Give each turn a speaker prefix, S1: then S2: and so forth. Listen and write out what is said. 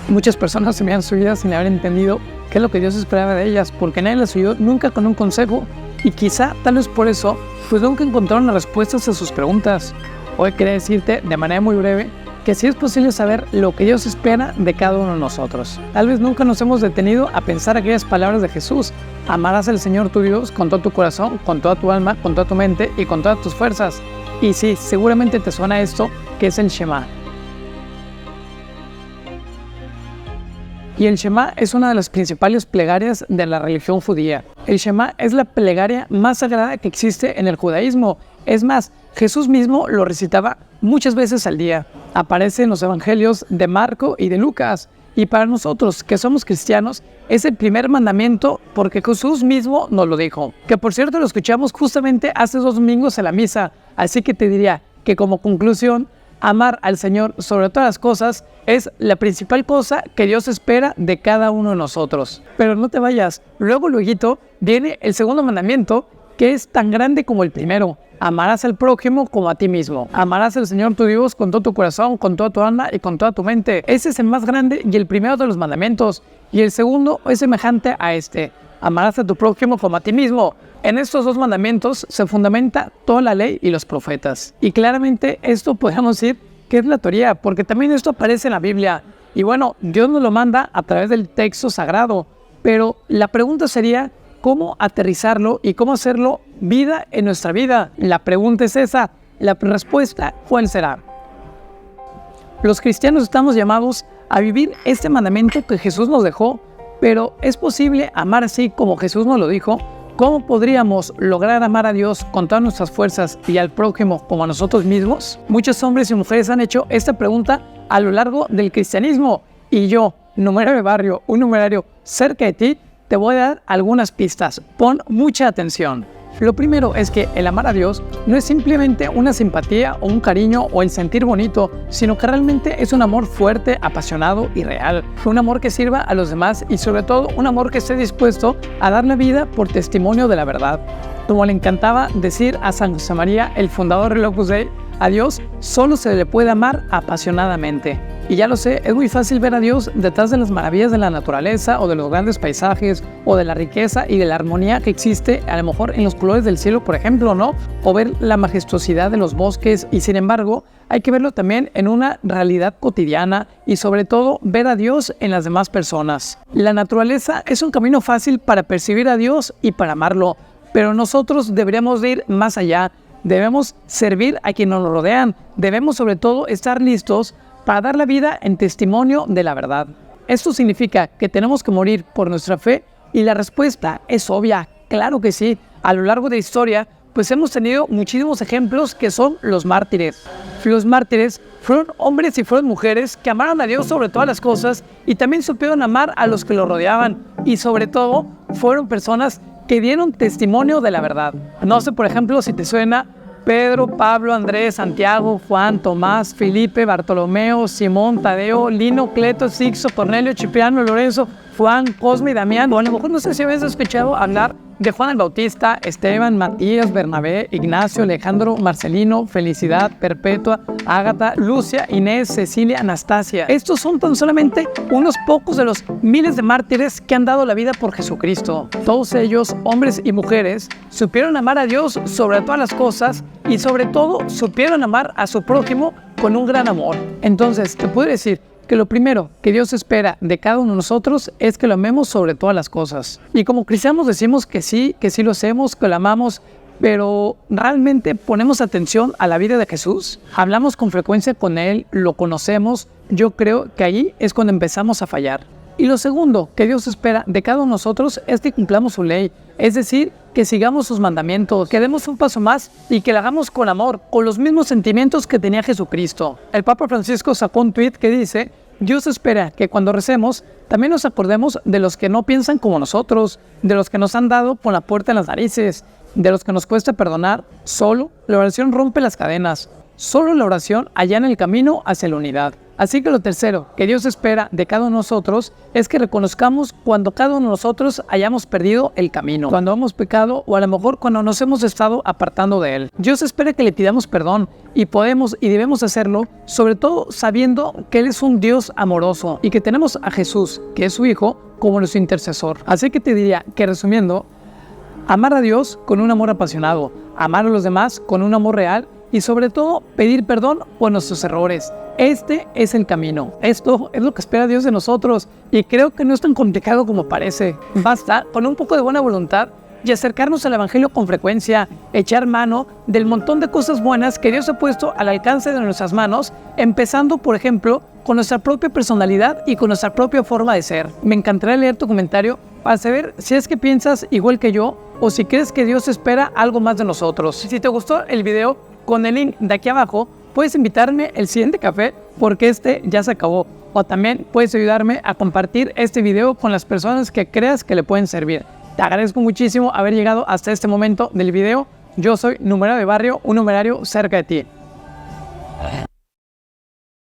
S1: Muchas personas se miran su vida sin haber entendido qué es lo que Dios esperaba de ellas, porque nadie las ayudó nunca con un consejo y quizá, tal vez por eso, pues nunca encontraron las respuestas a sus preguntas. Hoy quería decirte, de manera muy breve, que sí es posible saber lo que Dios espera de cada uno de nosotros. Tal vez nunca nos hemos detenido a pensar aquellas palabras de Jesús: amarás al Señor tu Dios con todo tu corazón, con toda tu alma, con toda tu mente y con todas tus fuerzas. Y sí, seguramente te suena esto, que es el Shema. Y el Shema es una de las principales plegarias de la religión judía. El Shema es la plegaria más sagrada que existe en el judaísmo. Es más, Jesús mismo lo recitaba muchas veces al día. Aparece en los evangelios de Marco y de Lucas. Y para nosotros, que somos cristianos, es el primer mandamiento porque Jesús mismo nos lo dijo. Que por cierto lo escuchamos justamente hace 2 domingos en la misa. Así que te diría que como conclusión, amar al Señor sobre todas las cosas es la principal cosa que Dios espera de cada uno de nosotros. Pero no te vayas, luego viene el segundo mandamiento, que es tan grande como el primero: amarás al prójimo como a ti mismo. Amarás al Señor tu Dios con todo tu corazón, con toda tu alma y con toda tu mente. Ese es el más grande y el primero de los mandamientos. Y el segundo es semejante a este: amarás a tu prójimo como a ti mismo. En estos 2 mandamientos se fundamenta toda la ley y los profetas. Y claramente esto podemos decir que es la Torá, porque también esto aparece en la Biblia. Y bueno, Dios nos lo manda a través del texto sagrado. Pero la pregunta sería, ¿cómo aterrizarlo y cómo hacerlo vida en nuestra vida? La pregunta es esa. La respuesta, ¿cuál será? Los cristianos estamos llamados a vivir este mandamiento que Jesús nos dejó, pero ¿es posible amar así como Jesús nos lo dijo? ¿Cómo podríamos lograr amar a Dios con todas nuestras fuerzas y al prójimo como a nosotros mismos? Muchos hombres y mujeres han hecho esta pregunta a lo largo del cristianismo. Y yo, numerario de barrio, un numerario cerca de ti, te voy a dar algunas pistas. Pon mucha atención. Lo primero es que el amar a Dios no es simplemente una simpatía o un cariño o el sentir bonito, sino que realmente es un amor fuerte, apasionado y real. Un amor que sirva a los demás y sobre todo un amor que esté dispuesto a dar la vida por testimonio de la verdad. Como le encantaba decir a San José María, el fundador del Opus Dei, a Dios solo se le puede amar apasionadamente. Y ya lo sé, es muy fácil ver a Dios detrás de las maravillas de la naturaleza o de los grandes paisajes o de la riqueza y de la armonía que existe a lo mejor en los colores del cielo, por ejemplo, ¿no? O ver la majestuosidad de los bosques y sin embargo hay que verlo también en una realidad cotidiana y sobre todo ver a Dios en las demás personas. La naturaleza es un camino fácil para percibir a Dios y para amarlo, pero nosotros deberíamos ir más allá. Debemos servir a quienes nos rodean. Debemos sobre todo estar listos para dar la vida en testimonio de la verdad. Esto significa que tenemos que morir por nuestra fe y la respuesta es obvia, claro que sí. A lo largo de la historia, pues hemos tenido muchísimos ejemplos que son los mártires. Los mártires fueron hombres y fueron mujeres que amaron a Dios sobre todas las cosas y también supieron amar a los que lo rodeaban y sobre todo fueron personas que dieron testimonio de la verdad. No sé, por ejemplo, si te suena Pedro, Pablo, Andrés, Santiago, Juan, Tomás, Felipe, Bartolomeo, Simón, Tadeo, Lino, Cleto, Sixto, Cornelio, Cipriano, Lorenzo, Juan, Cosme y Damián. O a lo mejor no sé si habéis escuchado hablar de Juan el Bautista, Esteban, Matías, Bernabé, Ignacio, Alejandro, Marcelino, Felicidad, Perpetua, Ágata, Lucia, Inés, Cecilia, Anastasia. Estos son tan solamente unos pocos de los miles de mártires que han dado la vida por Jesucristo. Todos ellos, hombres y mujeres, supieron amar a Dios sobre todas las cosas y sobre todo supieron amar a su prójimo con un gran amor. Entonces, te puedo decir que lo primero que Dios espera de cada uno de nosotros es que lo amemos sobre todas las cosas. Y como cristianos decimos que sí lo hacemos, que lo amamos, pero ¿realmente ponemos atención a la vida de Jesús? ¿Hablamos con frecuencia con Él? ¿Lo conocemos? Yo creo que ahí es cuando empezamos a fallar. Y lo segundo que Dios espera de cada uno de nosotros es que cumplamos su ley, es decir, que sigamos sus mandamientos, que demos un paso más y que lo hagamos con amor, con los mismos sentimientos que tenía Jesucristo. El Papa Francisco sacó un tuit que dice: Dios espera que cuando recemos también nos acordemos de los que no piensan como nosotros, de los que nos han dado por la puerta en las narices, de los que nos cuesta perdonar. Solo la oración rompe las cadenas, solo la oración allana el camino hacia la unidad. Así que lo tercero que Dios espera de cada uno de nosotros es que reconozcamos cuando cada uno de nosotros hayamos perdido el camino, cuando hemos pecado o a lo mejor cuando nos hemos estado apartando de Él. Dios espera que le pidamos perdón y podemos y debemos hacerlo, sobre todo sabiendo que Él es un Dios amoroso y que tenemos a Jesús, que es su Hijo, como nuestro intercesor. Así que te diría que, resumiendo, amar a Dios con un amor apasionado, amar a los demás con un amor real y sobre todo pedir perdón por nuestros errores. Este es el camino. Esto es lo que espera Dios de nosotros y creo que no es tan complicado como parece. Basta con un poco de buena voluntad y acercarnos al Evangelio con frecuencia, echar mano del montón de cosas buenas que Dios ha puesto al alcance de nuestras manos, empezando, por ejemplo, con nuestra propia personalidad y con nuestra propia forma de ser. Me encantaría leer tu comentario para saber si es que piensas igual que yo o si crees que Dios espera algo más de nosotros. Si te gustó el video, con el link de aquí abajo puedes invitarme el siguiente café porque este ya se acabó. O también puedes ayudarme a compartir este video con las personas que creas que le pueden servir. Te agradezco muchísimo haber llegado hasta este momento del video. Yo soy Numerario de Barrio, un numerario cerca de ti.